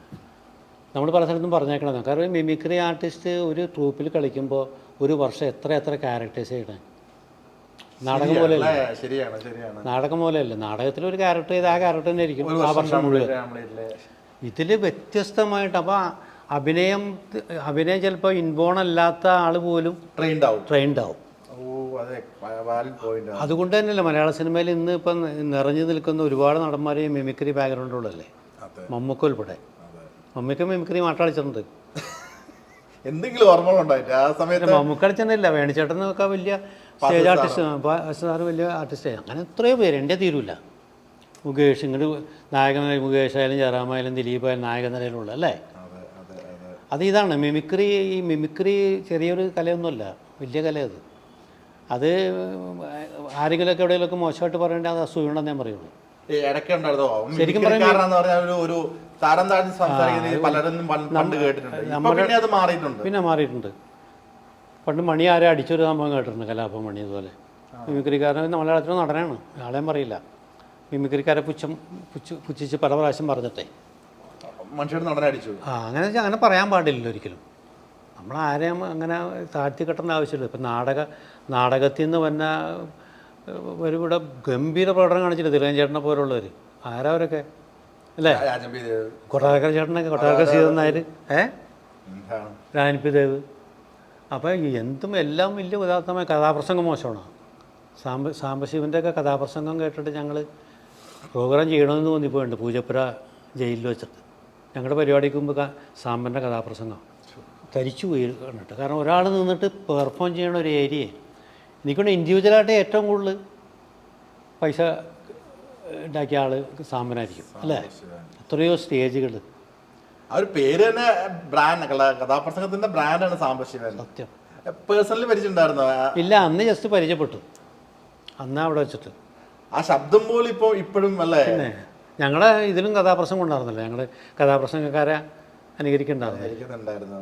നമ്മൾ പല സ്ഥലത്തും പറഞ്ഞേക്കണം. കാരണം മിമിക്രി ആർട്ടിസ്റ്റ് ഒരു ട്രൂപ്പിൽ കളിക്കുമ്പോൾ ഒരു വർഷം എത്ര ക്യാരക്ടേഴ്സ് ചെയ്യണേ. നാടകം പോലെയല്ല. നാടകം പോലെയല്ല. നാടകത്തിലൊരു ക്യാരക്ടർ ചെയ്ത് ആ ക്യാരക്ടർ തന്നെ ആയിരിക്കും ആ വർഷം മുഴുവൻ. ഇതിൽ വ്യത്യസ്തമായിട്ട്. അപ്പോൾ അഭിനയം ചിലപ്പോൾ ഇൻബോൺ അല്ലാത്ത ആൾ പോലും ട്രെയിൻഡ് ആവും. അതുകൊണ്ട് തന്നെയല്ലേ മലയാള സിനിമയിൽ ഇന്ന് ഇപ്പം നിറഞ്ഞു നിൽക്കുന്ന ഒരുപാട് നടന്മാർ മിമിക്രി ബാക്ക്ഗ്രൗണ്ടുകളല്ലേ. മമ്മൂക്ക ഉൾപ്പെടെ. മമ്മൂക്ക മിമിക്രി മാട്ടാളിച്ചിട്ടുണ്ട്. എന്തെങ്കിലും ഓർമ്മകളുണ്ടായിട്ട് ആ സമയത്ത്? മമ്മൂക്ക കളിച്ചെന്നില്ല, വേണിച്ചേട്ടനൊക്കെ വലിയ സ്റ്റേജ് ആർട്ടിസ്റ്റ്, സാറ് വലിയ ആർട്ടിസ്റ്റ്. അങ്ങനെ എത്രയോ പേര് എൻ്റെ തീരൂല. മുകേഷ്, ഇങ്ങോട്ട് നായകൻ മുകേഷ് ആയാലും ജയറാമായാലും ദിലീപായാലും നായക നിലയിലുള്ള അല്ലേ. അത് ഇതാണ് മിമിക്രി. ഈ മിമിക്രി ചെറിയൊരു കലയൊന്നുമല്ല, വലിയ കലയത്. അത് ആരെങ്കിലുമൊക്കെ എവിടെയെങ്കിലുമൊക്കെ മോശമായിട്ട് പറയേണ്ട അത് അസൂയുണ്ടെന്ന് ഞാൻ പറയുള്ളൂ. ശരിക്കും പിന്നെ മാറിയിട്ടുണ്ട്. പണ്ട് മണി ആരെ അടിച്ചൊരു സംഭവം കേട്ടിട്ടുണ്ട്, കലാഭവൻ മണി. ഇതുപോലെ മിമിക്രിക്കാരൻ മലയാളത്തിൽ നടനാണ്, ആളെയും പറയില്ല. മിമിക്രിക്കാരെ പുച്ഛിച്ച് പല പ്രാവശ്യം പറഞ്ഞിട്ടേ അങ്ങനെ പറയാൻ പാടില്ലല്ലോ ഒരിക്കലും. നമ്മൾ ആരെയും അങ്ങനെ താഴ്ത്തി കെട്ടേണ്ട ആവശ്യമില്ല. ഇപ്പം നാടകത്തിൽ നിന്ന് വന്ന ഇവിടെ ഗംഭീര പ്രകടനം കാണിച്ചിട്ട് തിലകൻ ചേട്ടനെ പോലുള്ളവർ. ആരാ അവരൊക്കെ അല്ലേ? കൊട്ടാരക്കര ചേട്ടനൊക്കെ, കൊട്ടാരക്കര സീതൻ നായർ, രാജൻപി ദേവ്. അപ്പോൾ എന്തും എല്ലാം വലിയ ഉദാത്തമായ കഥാപ്രസംഗം മോശമാണ്. സാംബശിവൻ്റെ ഒക്കെ കഥാപ്രസംഗം കേട്ടിട്ട് ഞങ്ങൾ പ്രോഗ്രാം ചെയ്യണമെന്ന് തോന്നിപ്പോയിട്ടുണ്ട് പൂജപ്പുര ജയിലിൽ വെച്ചിട്ട്. ഞങ്ങളുടെ പരിപാടിക്ക് മുമ്പ് സാമ്പൻ്റെ കഥാപ്രസംഗം തരിച്ചു പോയി കണ്ടിട്ട്. കാരണം ഒരാൾ നിന്നിട്ട് പെർഫോം ചെയ്യണ ഒരു ഏരിയയെ എനിക്കൊണ്ട് ഇൻഡിവിജ്വലായിട്ട് ഏറ്റവും കൂടുതൽ പൈസ ഉണ്ടാക്കിയ ആൾ സാമ്പനായിരിക്കും അല്ലേ. എത്രയോ സ്റ്റേജുകൾ. ആ ഒരു പേര് തന്നെ ബ്രാൻഡ്, കഥാപ്രസംഗത്തിൻ്റെ ബ്രാൻഡാണ് സാംബശിവൻ. സത്യം. പേഴ്സണലി പരിചയമുണ്ടായിരുന്നോ? ഇല്ല, അന്ന് ജസ്റ്റ് പരിചയപ്പെട്ടു, അന്ന് അവിടെ വെച്ചിട്ട്. ആ ശബ്ദം പോലും ഇപ്പോൾ ഇപ്പോഴും അല്ലേ. ഞങ്ങളുടെ ഇതിലും കഥാപ്രസംഗം ഉണ്ടായിരുന്നല്ലോ, ഞങ്ങൾ കഥാപ്രസംഗക്കാരെ അനുകരിക്കുന്നുണ്ടായിരുന്നു.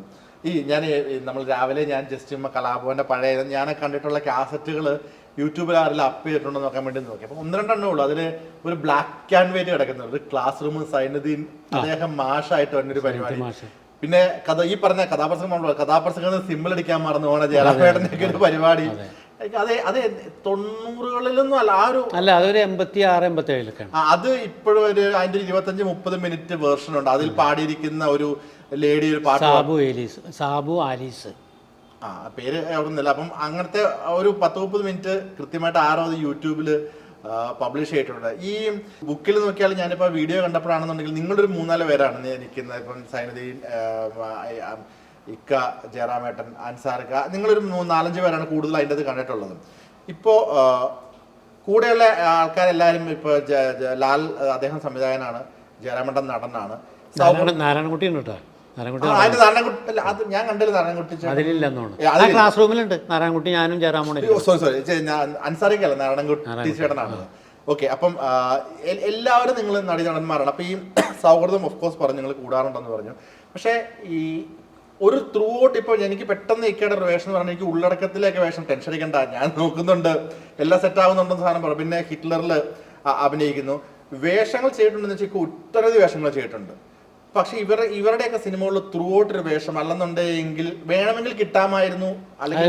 നമ്മൾ രാവിലെ ഞാൻ ജസ്റ്റ് കലാഭവന്റെ പഴയ ഞാൻ കണ്ടിട്ടുള്ള കാസറ്റുകൾ യൂട്യൂബിൽ ആരെല്ലാം അപ്പ് ചെയ്തിട്ടുണ്ടോ നോക്കാൻ വേണ്ടി നോക്കി. അപ്പോൾ 1-2 ഉള്ളൂ. അതിൽ ഒരു ബ്ലാക്ക് ആൻഡ് വൈറ്റ് കിടക്കുന്നത്, ഒരു ക്ലാസ് റൂം, സൈനുദ്ദീൻ അദ്ദേഹം മാഷായിട്ട് വന്നൊരു പരിപാടി. പിന്നെ ഈ പറഞ്ഞ കഥാപ്രസംഗം സിമ്പിൾ അടിക്കാൻ മറന്നു പോണ ജയറാമേട്ടൻ്റെ ഒക്കെ ഒരു പരിപാടി. അതെ 90കളിലൊന്നും അല്ല, ആ ഒരു അല്ല അതൊരു 86, 87 അത് ഇപ്പോഴും ഒരു അതിന്റെ 25-30 മിനിറ്റ് വേർഷൻ ഉണ്ട്. അതിൽ പാടിയിരിക്കുന്ന ഒരു ലേഡി ഒരു പാട്ട്, സാബു ആലീസ്, പേര് ഓർക്കുന്നില്ല. അപ്പം അങ്ങനത്തെ ഒരു 10-30 മിനിറ്റ് കൃത്യമായിട്ട് ആരോ അത് യൂട്യൂബിൽ പബ്ലിഷ് ചെയ്തിട്ടുണ്ട്. ഈ ബുക്കിൽ നോക്കിയാൽ ഞാനിപ്പോൾ വീഡിയോ കണ്ടപ്പോഴാണെന്നുണ്ടെങ്കിൽ നിങ്ങളൊരു 3-4 പേരാണ് നിൽക്കുന്നത്. ഇപ്പം സൈനുദ്ദീൻ, ഇക്ക, ജയറാമേട്ടൻ, അൻസാർക്ക, നിങ്ങളൊരു 4-5 പേരാണ് കൂടുതൽ അതിൻ്റെ അത് കണ്ടിട്ടുള്ളത്. ഇപ്പോൾ കൂടെയുള്ള ആൾക്കാരെല്ലാവരും ഇപ്പോൾ ലാൽ അദ്ദേഹം സംവിധായകനാണ്, ജയറാമേട്ടൻ നടനാണ്, നാരായണൻകുട്ടി ഉണ്ട് കേട്ടോ. അത് ഞാൻ കണ്ടില്ല. നാരായണൻകുട്ടി ക്ലാസ് റൂമിലുണ്ട് നാരായണൻകുട്ടി, ഞാനും ജയറാമോണി. സോറി അൻസാറിക്കല്ല, നാരായണൻകുട്ടി ചേട്ടനാണ്. ഓക്കെ. അപ്പം എല്ലാവരും നിങ്ങൾ നടന്മാരാണ്. അപ്പം ഈ സൗഹൃദം ഓഫ് കോഴ്സ് പറഞ്ഞു, നിങ്ങൾ കൂടാറുണ്ടെന്ന് പറഞ്ഞു. പക്ഷേ ഈ ഒരു ത്രൂ ഔട്ട് ഇപ്പോൾ എനിക്ക് പെട്ടെന്ന് ഇക്കയുടെ ഒരു വേഷം എന്ന് പറഞ്ഞാൽ എനിക്ക് ഉള്ളടക്കത്തിലേക്ക് വേഷം ടെൻഷൻ അടിക്കണ്ട, ഞാൻ നോക്കുന്നുണ്ട്, എല്ലാം സെറ്റ് ആവുന്നുണ്ടെന്ന് സാധനം പറഞ്ഞു. പിന്നെ ഹിറ്റ്ലറിൽ അഭിനയിക്കുന്നു, വേഷങ്ങൾ ചെയ്തിട്ടുണ്ടെന്ന് വെച്ചാൽ ഒട്ടനവധി വേഷങ്ങൾ ചെയ്തിട്ടുണ്ട്. പക്ഷെ ഇവരുടെയൊക്കെ സിനിമകളിൽ ത്രൂ ഔട്ട് ഒരു വേഷം അല്ലെന്നുണ്ടെങ്കിൽ വേണമെങ്കിൽ കിട്ടാമായിരുന്നു. അല്ലെങ്കിൽ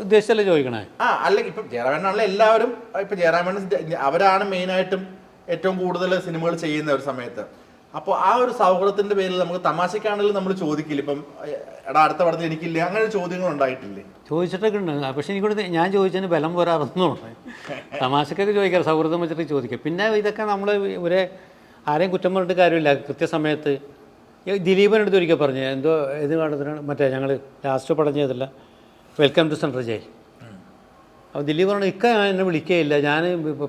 ഉദ്ദേശിച്ചല്ലേ ചോദിക്കണേ? അല്ലെങ്കിൽ ഇപ്പം ജയറാമേട്ടനാണല്ലോ എല്ലാവരും, ഇപ്പം ജയറാമേട്ടൻ അവരാണ് മെയിനായിട്ടും ഏറ്റവും കൂടുതൽ സിനിമകൾ ചെയ്യുന്ന ഒരു സമയത്ത്. അപ്പോൾ ആ ഒരു സൗഹൃദത്തിന്റെ പേരിൽ നമുക്ക് തമാശക്കാണെങ്കിലും നമ്മൾ ചോദിക്കില്ല, ഇപ്പം എടാ അടുത്ത പടത്തിൽ എനിക്കില്ല, അങ്ങനെ ചോദ്യങ്ങൾ ഉണ്ടായിട്ടില്ലേ? ചോദിച്ചിട്ടൊക്കെ ഉണ്ട്. പക്ഷെ എനിക്കൂടെ ഞാൻ ചോദിച്ചതിന് ബലം പോരാറുന്നുണ്ട്. തമാശക്കൊക്കെ ചോദിക്കാം, സൗഹൃദം വെച്ചിട്ട് ചോദിക്കാം. പിന്നെ ഇതൊക്കെ നമ്മൾ ആരെയും കുറ്റം പറഞ്ഞിട്ട് കാര്യമില്ല. കൃത്യസമയത്ത് ദിലീപനെടുത്ത് ഒരിക്കൽ പറഞ്ഞു, എന്തോ ഏത് പടത്തിനാണ്, മറ്റേ ഞങ്ങൾ ലാസ്റ്റ് പടം ചെയ്തില്ല, വെൽക്കം ടു സെൻട്രൽ ജയിൽ. അപ്പോൾ ദിലീപ് പറഞ്ഞു, ഇക്ക എന്നെ വിളിക്കുകയില്ല, ഞാൻ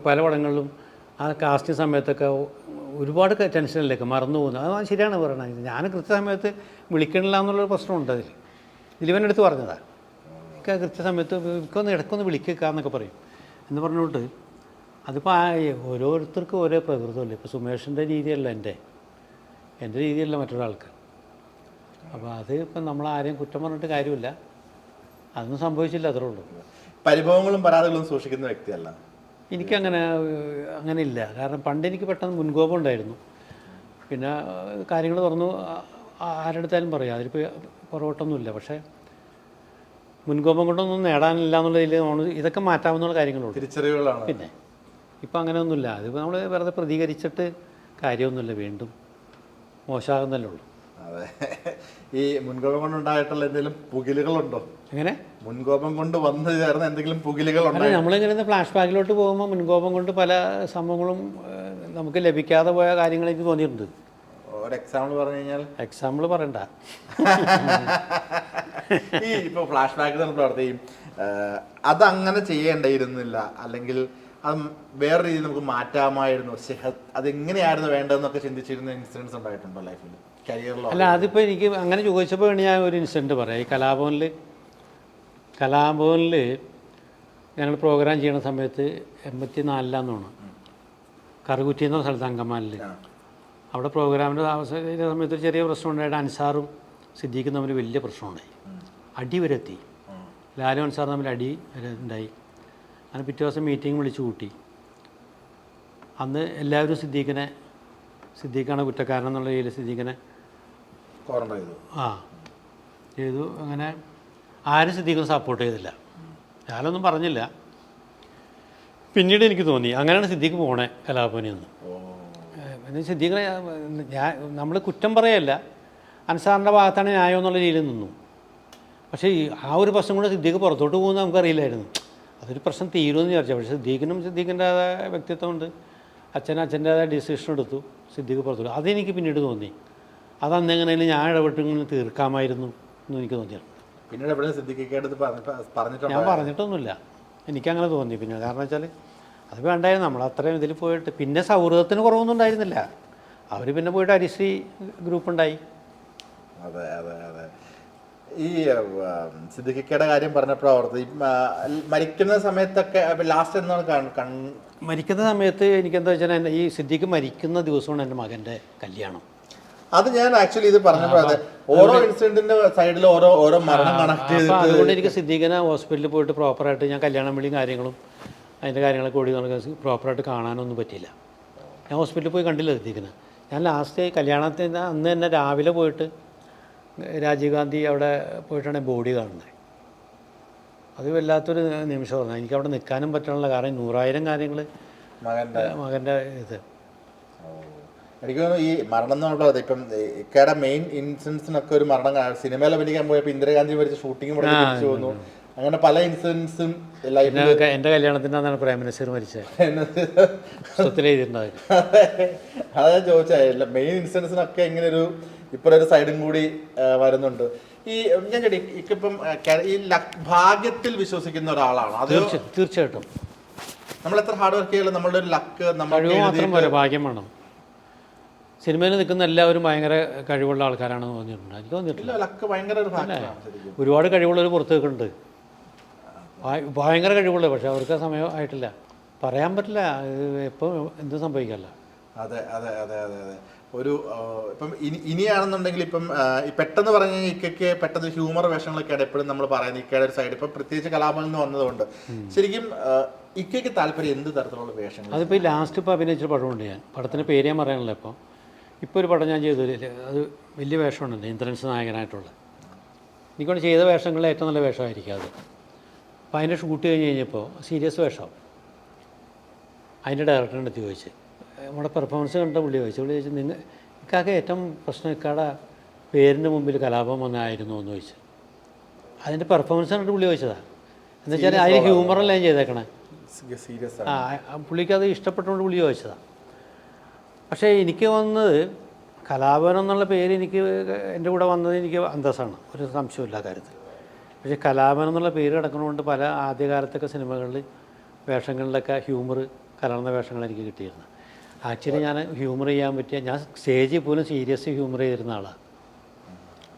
പല പടങ്ങളിലും ആ കാസ്റ്റിംഗ് സമയത്തൊക്കെ ഒരുപാട് ടെൻഷനിലേക്ക് മറന്നു പോകുന്നു. അത് ശരിയാണ് പറയണത്, ഞാൻ കൃത്യസമയത്ത് വിളിക്കണില്ല എന്നുള്ളൊരു പ്രശ്നമുണ്ട് അതിൽ. ദിലീപനെടുത്ത് പറഞ്ഞതാണ്, ഇക്ക കൃത്യസമയത്ത് ഇക്കൊന്ന് ഇടയ്ക്കൊന്ന് വിളിക്കുക എന്നൊക്കെ പറയും എന്ന് പറഞ്ഞുകൊണ്ട്. അതിപ്പോൾ ഓരോരുത്തർക്കും ഓരോ പ്രകൃതമല്ലേ. ഇപ്പോൾ സുമേഷിൻ്റെ രീതിയല്ല എൻ്റെ രീതിയല്ല മറ്റൊരാൾക്ക്. അപ്പോൾ അത് ഇപ്പം നമ്മൾ ആരെയും കുറ്റം പറഞ്ഞിട്ട് കാര്യമില്ല, അതൊന്നും സംഭവിച്ചില്ല, അത്രേ ഉള്ളൂ. പരിഭവങ്ങളും പരാതികളും സൂക്ഷിക്കുന്ന വ്യക്തിയല്ല അങ്ങനെ ഇല്ല. കാരണം പണ്ട് എനിക്ക് പെട്ടെന്ന് മുൻകോപം ഉണ്ടായിരുന്നു. പിന്നെ കാര്യങ്ങൾ തുറന്നു ആരെടുത്താലും പറയാം, അതിലിപ്പോൾ പുറകോട്ടൊന്നുമില്ല. പക്ഷേ മുൻകോപം കൊണ്ടൊന്നും നേടാനില്ല എന്നുള്ളതിൽ ഇതൊക്കെ മാറ്റാവുന്ന കാര്യങ്ങളുള്ളൂ, തിരിച്ചറിവുകളാണ്. പിന്നെ ഇപ്പം അങ്ങനെയൊന്നുമില്ല. അതിപ്പോൾ നമ്മൾ വെറുതെ പ്രതികരിച്ചിട്ട് കാര്യമൊന്നുമില്ല, വീണ്ടും മോശമാകുന്നല്ലേ ഉള്ളൂ. അതെ. ഈ മുൻകോപം കൊണ്ടുണ്ടായിട്ടുള്ള എന്തെങ്കിലും പുകിലുകളുണ്ടോ? എങ്ങനെ മുൻകോപം കൊണ്ട് വന്നു ചേർന്ന എന്തെങ്കിലും പുകിലുകളുണ്ടോ? നമ്മളിങ്ങനെ ഫ്ലാഷ് ബാക്കിലോട്ട് പോകുമ്പോൾ മുൻകോപം കൊണ്ട് പല സംഭവങ്ങളും നമുക്ക് ലഭിക്കാതെ പോയ കാര്യങ്ങൾ എനിക്ക് തോന്നിയിട്ടുണ്ട്. ഒരു എക്സാമ്പിൾ പറഞ്ഞു കഴിഞ്ഞാൽ? എക്സാമ്പിൾ പറയണ്ട. ഈ ഇപ്പോൾ ഫ്ലാഷ് ബാക്ക് നമ്മൾ പ്രവർത്തിക്കും, അതങ്ങനെ ചെയ്യേണ്ടിയിരുന്നില്ല, അല്ലെങ്കിൽ അത് വേറെ രീതിയിൽ നമുക്ക് മാറ്റാമായിരുന്നു, അതെങ്ങനെയായിരുന്നു വേണ്ടതെന്നൊക്കെ ചിന്തിച്ചിരുന്ന ഇൻസിഡൻസ് ഉണ്ടായിട്ടുണ്ടോ ലൈഫിൽ, കരിയറിലോ? അല്ല, അതിപ്പോൾ എനിക്ക് അങ്ങനെ ചോദിച്ചപ്പോൾ ഞാൻ ഒരു ഇൻസിഡൻറ്റ് പറയാം. ഈ കലാഭവനിൽ ഞങ്ങൾ പ്രോഗ്രാം ചെയ്യുന്ന സമയത്ത് 84 കറുകുറ്റി എന്ന സ്ഥലത്ത് അങ്കമാലിൽ അവിടെ പ്രോഗ്രാമിൻ്റെ അവസാന സമയത്ത് ചെറിയ പ്രശ്നം ഉണ്ടായിട്ട് അൻസാറും സിദ്ദീഖും തമ്മിൽ വലിയ പ്രശ്നമുണ്ടായി, അടി വരെ എത്തി. ലാലും അൻസാറും തമ്മിൽ അടി വരെ ഉണ്ടായി. അങ്ങനെ പിറ്റേ ദിവസം മീറ്റിംഗ് വിളിച്ചു കൂട്ടി. അന്ന് എല്ലാവരും സിദ്ദീഖാണ് കുറ്റക്കാരൻ എന്നുള്ള രീതിയിൽ സിദ്ദീഖിനെ ചെയ്തു. അങ്ങനെ ആരും സിദ്ദീഖിനെ സപ്പോർട്ട് ചെയ്തില്ല, ഞാനൊന്നും പറഞ്ഞില്ല. പിന്നീട് എനിക്ക് തോന്നി അങ്ങനെയാണ് സിദ്ദീഖ് പോണേ കലാഭവനിൽ നിന്ന്. പിന്നെ സിദ്ദീഖിനെ നമ്മൾ കുറ്റം പറയല്ല, അൻസാറിൻ്റെ ഭാഗത്താണ് ന്യായം എന്നുള്ള രീതിയിൽ നിന്നു. പക്ഷേ ആ ഒരു പ്രശ്നം കൂടെ സിദ്ദീഖ് പുറത്തോട്ട് പോകുന്നത് നമുക്കറിയില്ലായിരുന്നു. അതൊരു പ്രശ്നം തീരുമെന്ന് വിചാരിച്ചു. പക്ഷേ സിദ്ദീഖിൻ്റെതായ വ്യക്തിത്വമുണ്ട്, അച്ഛൻ്റെതായ ഡിസിഷൻ എടുത്തു, സിദ്ദീഖ് പുറത്തോട്ട്. അതെനിക്ക് പിന്നീട് തോന്നി, അതെങ്ങനെയാലും ഞാൻ ഇടപെട്ടിങ്ങനെ തീർക്കാമായിരുന്നു എന്ന് എനിക്ക് തോന്നിയാണ്. പിന്നീട് ഞാൻ പറഞ്ഞിട്ടൊന്നുമില്ല, എനിക്കങ്ങനെ തോന്നി. പിന്നെ കാരണം വെച്ചാൽ അത് വേണ്ടായിരുന്നു, നമ്മൾ അത്രയും ഇതിൽ പോയിട്ട്. പിന്നെ സൗഹൃദത്തിന് കുറവൊന്നും ഉണ്ടായിരുന്നില്ല. അവർ പിന്നെ പോയിട്ട് ഹരിശ്രീ ഗ്രൂപ്പ് ഉണ്ടായി. അതെ അതെ അതെ. ഈ സിദ്ദീഖിക്കയുടെ കാര്യം പറഞ്ഞപ്പോൾ ഓർത്ത്, മരിക്കുന്ന സമയത്തൊക്കെ ലാസ്റ്റ് എന്നാണ് മരിക്കുന്ന സമയത്ത് എനിക്കെന്താ വെച്ചാൽ ഈ സിദ്ദീഖ് മരിക്കുന്ന ദിവസമാണ് എൻ്റെ മകൻ്റെ കല്യാണം. അത് ഞാൻ ആക്ച്വലി ഇത് പറഞ്ഞപ്പോൾ ഓരോ ഇൻസിഡന്റിന്റെ സൈഡിൽ ഓരോ മരണം കണക്ട് ചെയ്തിട്ട്, അതുകൊണ്ട് എനിക്ക് സിദ്ദീഖിനെ ഹോസ്പിറ്റലിൽ പോയിട്ട് പ്രോപ്പറായിട്ട് ഞാൻ കല്യാണം വിളിയും കാര്യങ്ങളും അതിൻ്റെ കാര്യങ്ങളൊക്കെ ഓടി നടക്കാൻ പ്രോപ്പറായിട്ട് കാണാനൊന്നും പറ്റിയില്ല. ഞാൻ ഹോസ്പിറ്റലിൽ പോയി കണ്ടില്ല സിദ്ദീഖിനെ. ഞാൻ ലാസ്റ്റ് കല്യാണത്തിന് അന്ന് തന്നെ രാവിലെ പോയിട്ട് രാജീവ് ഗാന്ധി അവിടെ പോയിട്ടാണ് ബോഡി കാണുന്നത്. അത് വല്ലാത്തൊരു നിമിഷമായിരുന്നു. എനിക്ക് അവിടെ നിൽക്കാനും പറ്റാനുള്ള കാരണം 100,000 കാര്യങ്ങൾ മകൻ്റെ ഇത്. എനിക്ക് തോന്നുന്നു ഈ മരണം എന്നുള്ളത് ഇപ്പം ഇക്കയുടെ മെയിൻ ഇൻസിഡൻസിനൊക്കെ ഒരു മരണം സിനിമയിൽ അഭിനയിക്കാൻ പോയപ്പോൾ ഇന്ദിരാഗാന്ധി മരിച്ച ഷൂട്ടിംഗ് മുടങ്ങി തിരിച്ചു വന്നു. അങ്ങനെ പല ഇൻസിഡൻസും എൻ്റെ കല്യാണത്തിൻ്റെ അന്നാണ് പ്രൈം മിനിസ്റ്റർ മരിച്ചത്. അതാ ചോദിച്ചാൽ മെയിൻ ഇൻസിഡൻസിനൊക്കെ ഇങ്ങനെ ഒരു ഇപ്പോഴൊരു സൈഡും കൂടി വരുന്നുണ്ട്. ഈ ഞാൻ ചേട്ടി ഇപ്പം ഈ ഭാഗ്യത്തിൽ വിശ്വസിക്കുന്ന ഒരാളാണ്. അത് തീർച്ചയായിട്ടും നമ്മൾ എത്ര ഹാർഡ് വർക്ക് ചെയ്യാലും നമ്മളുടെ ഒരു ലക്ക് മാത്രം പോലെ ഭാഗ്യം വേണം. സിനിമയിൽ നിൽക്കുന്ന എല്ലാവരും ഭയങ്കര കഴിവുള്ള ആൾക്കാരാണെന്ന് തോന്നിയിട്ടുണ്ട്. എനിക്ക് തോന്നിയിട്ടില്ല. ലക്ക് ഭയങ്കര ഒരുപാട് കഴിവുള്ളവർ പുറത്ത് നിൽക്കുന്നുണ്ട്, ഭയങ്കര കഴിവുള്ളത്. പക്ഷെ അവർക്ക് സമയം ആയിട്ടില്ല, പറയാൻ പറ്റില്ല എപ്പോൾ എന്ത് സംഭവിക്കല്ല. അതെ അതെ അതെ അതെ അതെ. ഒരു ഇപ്പം ഇനിയാണെന്നുണ്ടെങ്കിൽ ഇപ്പം പെട്ടെന്ന് പറഞ്ഞു കഴിഞ്ഞാൽ ഇക്കയ്ക്ക് പെട്ടെന്ന് ഹ്യൂമർ വേഷങ്ങളൊക്കെയാണ് എപ്പോഴും നമ്മൾ പറയുന്നത്. ഇക്കയുടെ ഒരു സൈഡ് ഇപ്പം പ്രത്യേകിച്ച് കലാഭവനിൽ നിന്ന് വന്നതുകൊണ്ട് ശരിക്കും ഇക്കയ്ക്ക് താല്പര്യം എന്ത് തരത്തിലുള്ള വേഷങ്ങൾ? അതിപ്പോൾ ഈ ലാസ്റ്റ് ഇപ്പോൾ അഭിനയിച്ചൊരു പടമുണ്ട്. ഞാൻ പടത്തിന് പേര് ഞാൻ പറയാനല്ലോ. ഇപ്പോൾ ഒരു പടം ഞാൻ ചെയ്തില്ല, അത് വലിയ വേഷമുണ്ട്, ഇന്ദ്രൻസ് നായകനായിട്ടുള്ള. എനിക്കൊണ്ട് ചെയ്ത വേഷങ്ങളിൽ ഏറ്റവും നല്ല വേഷമായിരിക്കും അത്. അപ്പോൾ അതിൻ്റെ ഷൂട്ട് കഴിഞ്ഞപ്പോൾ സീരിയസ് വേഷം അതിൻ്റെ ഡയറക്ടറിൻ്റെ അടുത്ത് ചോദിച്ച്, നമ്മുടെ പെർഫോമൻസ് കണ്ട പുള്ളി ചോദിച്ചു നിങ്ങൾ ഇക്കാക്ക് ഏറ്റവും പ്രശ്നം ഇക്കാടെ പേരിൻ്റെ മുമ്പിൽ കലാപം വന്നായിരുന്നു എന്ന് ചോദിച്ചു. അതിൻ്റെ പെർഫോമൻസ് കണ്ടിട്ട് പുള്ളി ചോദിച്ചതാണ്. എന്ന് വെച്ചാൽ അതിൽ ഹ്യൂമറല്ല ഞാൻ ചെയ്തേക്കണേ. പുള്ളിക്ക് അത് ഇഷ്ടപ്പെട്ടുകൊണ്ട് പുള്ളി ചോദിച്ചതാണ്. പക്ഷേ എനിക്ക് വന്നത് കലാഭവൻ എന്നുള്ള പേര് എനിക്ക് എൻ്റെ കൂടെ വന്നത് എനിക്ക് അന്തസ്സാണ്, ഒരു സംശയമില്ല കാര്യത്തിൽ. പക്ഷേ കലാഭവൻ എന്നുള്ള പേര് കിടക്കുന്നതുകൊണ്ട് പല ആദ്യകാലത്തൊക്കെ സിനിമകളിൽ വേഷങ്ങളിലൊക്കെ ഹ്യൂമർ കലർന്ന വേഷങ്ങൾ എനിക്ക് കിട്ടിയിരുന്നു. ആക്ച്വലി ഞാൻ ഹ്യൂമർ ചെയ്യാൻ പറ്റിയ, ഞാൻ സ്റ്റേജിൽ പോലും സീരിയസ് ഹ്യൂമർ ചെയ്തിരുന്ന ആളാണ്.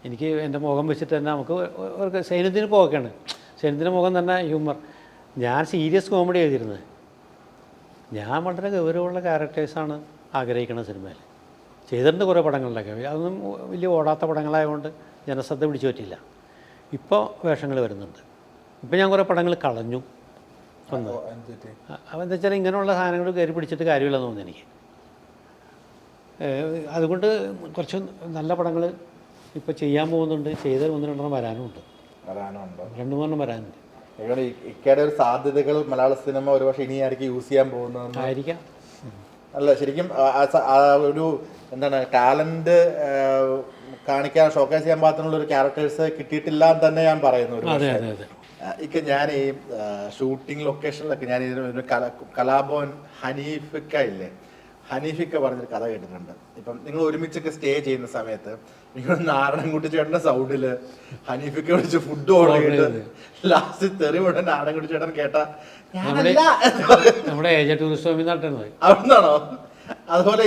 എനിക്ക് എൻ്റെ മുഖം വെച്ചിട്ട് തന്നെ നമുക്ക് സൈന്യത്തിന് പോകൊക്കെയാണ്, സൈന്യത്തിൻ്റെ മുഖം തന്നെ ഹ്യൂമർ. ഞാൻ സീരിയസ് കോമഡി ചെയ്തിരുന്നത്. ഞാൻ വളരെ ഗൗരവമുള്ള ക്യാരക്ടേഴ്സാണ് ആഗ്രഹിക്കുന്ന സിനിമയിൽ. ചെയ്തിട്ടുണ്ട് കുറേ പടങ്ങളിലൊക്കെ, അതൊന്നും വലിയ ഓടാത്ത പടങ്ങളായതുകൊണ്ട് ജനശ്രദ്ധ പിടിച്ചു പറ്റില്ല. ഇപ്പോൾ വേഷങ്ങൾ വരുന്നുണ്ട്. ഇപ്പോൾ ഞാൻ കുറേ പടങ്ങൾ കളഞ്ഞു ഒന്ന്. അപ്പോൾ എന്താ വെച്ചാൽ ഇങ്ങനെയുള്ള സാധനങ്ങൾ കയറി പിടിച്ചിട്ട് കാര്യമില്ലെന്ന് തോന്നുന്നു എനിക്ക്. അതുകൊണ്ട് കുറച്ച് നല്ല പടങ്ങൾ ഇപ്പോൾ ചെയ്യാൻ പോകുന്നുണ്ട്. ചെയ്ത 1-2 വരാനുണ്ട്. 2-3 വരാനുണ്ട്. ഇക്കയുടെ ഒരു സാധ്യതകൾ മലയാള സിനിമ ഒരുപക്ഷെ ഇനിയായിരിക്കും യൂസ് ചെയ്യാൻ പോകുന്നത് ആയിരിക്കാം. അല്ല ശരിക്കും ഒരു എന്താണ് ടാലന്റ് കാണിക്കാൻ ഷോക്കേസ് ചെയ്യാൻ പാകത്തിനുള്ള ഒരു ക്യാരക്ടേഴ്സ് കിട്ടിയിട്ടില്ല എന്ന് തന്നെ ഞാൻ പറയുന്നു. ഇക്ക ഞാൻ ഈ ഷൂട്ടിംഗ് ലൊക്കേഷനിലൊക്കെ ഞാൻ ഇതിന് കലാഭവൻ ഹനീഫിക്ക ഇല്ലേ, ഹനീഫിക്ക പറഞ്ഞൊരു കഥ കേട്ടിട്ടുണ്ട്. ഇപ്പം നിങ്ങൾ ഒരുമിച്ചൊക്കെ സ്റ്റേ ചെയ്യുന്ന സമയത്ത് നിങ്ങൾ നാരായണൻകുട്ടി ചേട്ടൻ്റെ സൗണ്ടില് ഹനീഫിക്ക വിളിച്ച് ഫുഡ് ഓർഡർ ചെയ്തിട്ട് ലാസ്റ്റ് തെറി മുഴുവൻ നാരായണൻകുട്ടി ചേട്ടൻ കേട്ട അവിടുന്നാണോ? അതുപോലെ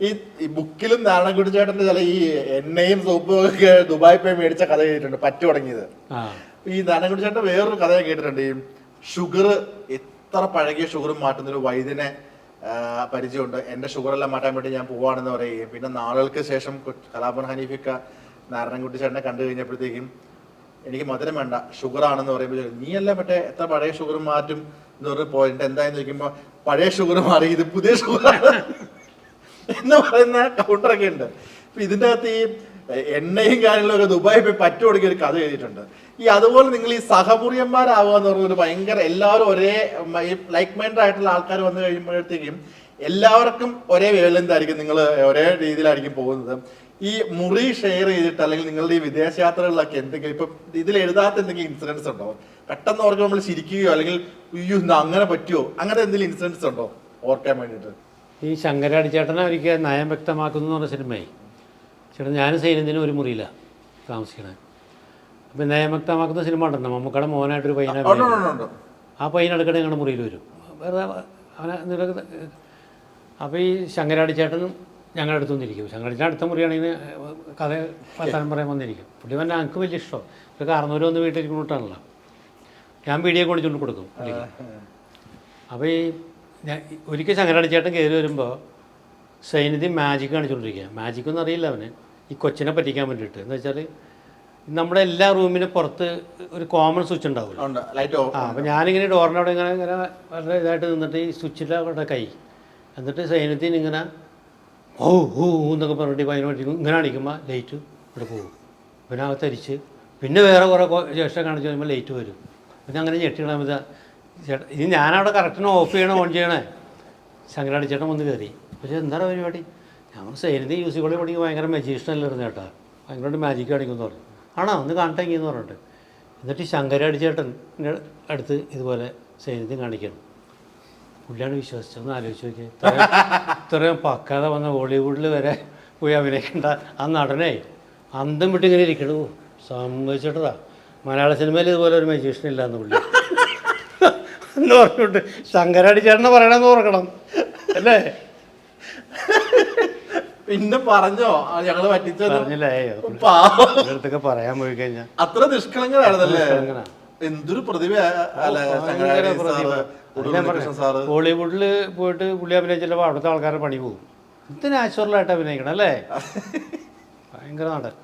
ഈ ബുക്കിലും നാരായണൻകുട്ടി ചേട്ടന്റെ ചില ഈ എണ്ണയും സോപ്പും ഒക്കെ ദുബായ് പോയി മേടിച്ച കഥ കേട്ടിട്ടുണ്ട്, പറ്റു തുടങ്ങിയത്. ഈ നാരായണൻകുട്ടി ചേട്ടൻ വേറൊരു കഥ കേട്ടിട്ടുണ്ട്. ഈ ഷുഗർ, എത്ര പഴകിയ ഷുഗറും മാറ്റുന്നൊരു വൈദ്യനെ പരിചയമുണ്ട്. എൻ്റെ ഷുഗറെല്ലാം മാറ്റാൻ വേണ്ടി ഞാൻ പോവാണെന്ന് പറയുകയും പിന്നെ നാളുകൾക്ക് ശേഷം കലാഭവൻ ഹനീഫിക്ക നാരായണൻകുട്ടി ചേട്ടനെ കണ്ടു കഴിഞ്ഞപ്പോഴത്തേക്കും എനിക്ക് മധുരം വേണ്ട, ഷുഗർ ആണെന്ന് പറയുമ്പോൾ നീ അല്ല മറ്റേ എത്ര പഴയ ഷുഗർ മാറ്റും എന്ന് പറഞ്ഞ പോയിന്റ് എന്തായെന്ന് ചോദിക്കുമ്പോൾ പഴയ ഷുഗർ മാറി ഇത് പുതിയ ഷുഗറാണ് എന്ന് പറയുന്ന കൗണ്ടറൊക്കെ ഉണ്ട്. അപ്പൊ ഇതിൻ്റെ അകത്ത് ഈ എണ്ണയും കാര്യങ്ങളൊക്കെ ദുബായി പോയി പറ്റു കൊടുക്കിയ ഒരു കഥ എഴുതിയിട്ടുണ്ട്. ഈ അതുപോലെ നിങ്ങൾ ഈ സഹമുറിയന്മാരാവുക എന്ന് പറഞ്ഞൊരു ഭയങ്കര എല്ലാവരും ഒരേ ലൈക്ക് മൈൻഡ് ആയിട്ടുള്ള ആൾക്കാർ വന്നു കഴിയുമ്പോഴത്തേക്കും എല്ലാവർക്കും ഒരേ വേവലെന്തായിരിക്കും, നിങ്ങൾ ഒരേ രീതിയിലായിരിക്കും പോകുന്നത്. ഈ മുറി ഷെയർ ചെയ്തിട്ട് അല്ലെങ്കിൽ നിങ്ങളുടെ ഈ വിദേശയാത്രകളിലൊക്കെ എന്തെങ്കിലും ഇപ്പൊ ഇതിൽ എഴുതാത്ത എന്തെങ്കിലും ഇൻസിഡൻസ് ഉണ്ടോ? പെട്ടെന്ന് ഓർക്കാൻ നമ്മൾ ചിരിക്കുകയോ അല്ലെങ്കിൽ അയ്യോ അങ്ങനെ പറ്റുമോ, അങ്ങനെ എന്തെങ്കിലും ഇൻസിഡൻസ് ഉണ്ടോ ഓർക്കാൻ വേണ്ടിയിട്ട്? ഈ ശങ്കരാടിച്ചേട്ടനെ ഒരിക്കൽ നയം വ്യക്തമാക്കുന്നു എന്ന് പറഞ്ഞ സിനിമയായി ചേട്ടൻ ഞാനും സൈന്യത്തിനും ഒരു മുറിയില്ല താമസിക്കണേ. അപ്പം നയം വ്യക്തമാക്കുന്ന സിനിമ ഉണ്ടല്ലോ, മമ്മൂക്കയുടെ മോനായിട്ടൊരു പയ്യനെ, ആ പയ്യനെടുക്കണേ ഞങ്ങളുടെ മുറിയിൽ വരും വെറുതെ അവനെ നിരക്ക്. അപ്പോൾ ഈ ശങ്കരാടിച്ചേട്ടനും ഞങ്ങളുടെ അടുത്ത് വന്നിരിക്കും. ശങ്കരാടിച്ചേട്ടൻ അടുത്ത മുറിയാണെങ്കിൽ കഥ വർത്താനം പറയാൻ വന്നിരിക്കും. പുള്ളി പറഞ്ഞാൽ എനിക്ക് വലിയ ഇഷ്ടം. ഇപ്പോൾ കാരണവർ വന്ന് വീട്ടിലിരിക്കൊണ്ടിട്ടാണല്ലോ, ഞാൻ വീഡിയോ കൊണ്ടിച്ചുകൊണ്ട് കൊടുക്കും പുള്ളിക്ക്. അപ്പോൾ ഈ ഒരിക്കൽ ശങ്കരാടിച്ചേട്ടൻ കയറി വരുമ്പോൾ സൈന്യത്തിൽ മാജിക് കാണിച്ചുകൊണ്ടിരിക്കുക. മാജിക്കൊന്നും അറിയില്ല അവന്, ഈ കൊച്ചിനെ പറ്റിക്കാൻ വേണ്ടിയിട്ട്. എന്ന് വെച്ചാൽ നമ്മുടെ എല്ലാ റൂമിനും പുറത്ത് ഒരു കോമൺ സ്വിച്ച് ഉണ്ടാവില്ല. അപ്പോൾ ഞാനിങ്ങനെ ഡോറിൻ്റെ അവിടെ ഇങ്ങനെ വളരെ ഇതായിട്ട് നിന്നിട്ട് ഈ സ്വിച്ചിൻ്റെ അവിടെ കൈ എന്നിട്ട് സൈന്യത്തിന് ഇങ്ങനെ ഓ ഹൂ എന്നൊക്കെ പറഞ്ഞിട്ട് അതിന് വേണ്ടി ഇങ്ങനെ അടിക്കുമ്പോൾ ലൈറ്റ് ഇവിടെ പോകും. പിന്നെ അകത്തരിച്ച് പിന്നെ വേറെ കുറേ ശേഷം കാണിച്ച് കഴിയുമ്പോൾ ലൈറ്റ് വരും. പിന്നെ അങ്ങനെ ഞെട്ടിക്കണം ഇത് ചേട്ടാ ഇത് ഞാനവിടെ കറക്റ്റിന് ഓഫ് ചെയ്യണേ ഓൺ ചെയ്യണേ ശങ്കരാടി ചേട്ടൻ വന്ന് കയറി പക്ഷേ എന്താണ് പരിപാടി ഞാൻ സൈനിധി യൂസി കോളേജ് പഠിക്കുമ്പോൾ ഭയങ്കര മജീഷ്യനല്ലായിരുന്നു ചേട്ടാ ഭയങ്കരമായിട്ട് മാജിക് കാണിക്കുമെന്ന് പറഞ്ഞു ആണോ ഒന്ന് കാണട്ടെങ്കിന്ന് പറഞ്ഞിട്ട് എന്നിട്ട് ശങ്കരാടി ചേട്ടൻ്റെ അടുത്ത് ഇതുപോലെ സൈനിധി കാണിക്കണം പുള്ളിയാണ് വിശ്വസിച്ചതെന്ന് ആലോചിച്ച് നോക്കിയത് ഇത്രയും പക്കാത വന്ന ഹോളിവുഡിൽ വരെ പോയി അഭിനയിക്കേണ്ട ആ നടനെ അന്തം വിട്ട് ഇങ്ങനെ ഇരിക്കണു സംഭവിച്ചിട്ടതാ മലയാള സിനിമയിൽ ഇതുപോലെ ഒരു മജീഷ്യൻ ഇല്ലാന്ന് പുള്ളി എന്ന് പറഞ്ഞിട്ട് ശങ്കരാടി ചേട്ടനെ പറയണമെന്ന് ഓർക്കണം അല്ലേ പിന്നെ പറഞ്ഞോ ഞങ്ങള് പറഞ്ഞില്ലേ പറ്റിച്ചതൊക്കെ അടുത്തൊക്കെ പറയാൻ പോയി കഴിഞ്ഞാൽ അത്ര നിഷ്കളങ്കരാണല്ലേ എന്തൊരു പ്രതിഭ ഹോളിവുഡിൽ പോയിട്ട് പുള്ളി അഭിനയിച്ചപ്പോൾ അവിടുത്തെ ആൾക്കാരുടെ പണി പോകും ഇത് നാച്ചുറലായിട്ട് അഭിനയിക്കണം അല്ലേ ഭയങ്കര നടൻ